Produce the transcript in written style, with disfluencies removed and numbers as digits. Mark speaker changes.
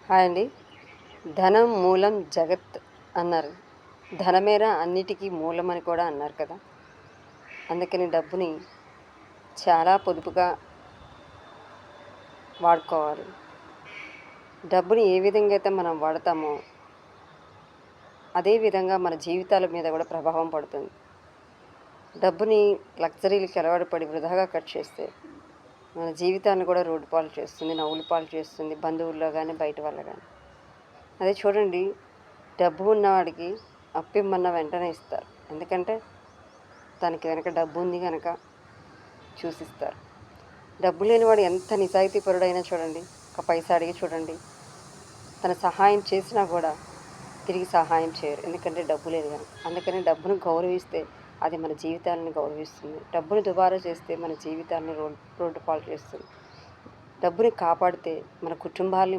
Speaker 1: Hi అండి. ధనం మూలం జగత్ అన్నారు. ధనమేరా అన్నిటికీ మూలం అని కూడా అన్నారు కదా! అందుకని డబ్బుని చాలా పొదుపుగా వాడుకోవాలి. డబ్బుని ఏ విధంగా అయితే మనం వాడతామో, అదే విధంగా మన జీవితాల మీద కూడా ప్రభావం పడుతుంది. డబ్బుని లగ్జరీలకి అలవాటు పడి వృధాగా ఖర్చు చేస్తే, మన జీవితాన్ని కూడా రోడ్డు పాలు చేస్తుంది, నవ్వుల పాలు చేస్తుంది, బంధువుల్లో గానీ, బయట వల్ల గానీ. అదే చూడండి, డబ్బు ఉన్నవాడికి అప్పిమ్మన్న వెంటనే ఇస్తారు. ఎందుకంటే తనకి వెనక డబ్బు ఉంది గనక చూసిస్తారు. డబ్బు లేనివాడు ఎంత నిజాయితీపరుడైనా చూడండి, ఒక పైసా అడిగి చూడండి, తన సహాయం చేసినా కూడా తిరిగి సహాయం చేయరు. ఎందుకంటే డబ్బు లేదు కనుక. అందుకని డబ్బును గౌరవిస్తే అది మన జీవితాలను గౌరవిస్తుంది. డబ్బును దుబారా చేస్తే మన జీవితాన్ని రోడ్డు పాలు చేస్తుంది. డబ్బుని కాపాడితే మన కుటుంబాల్ని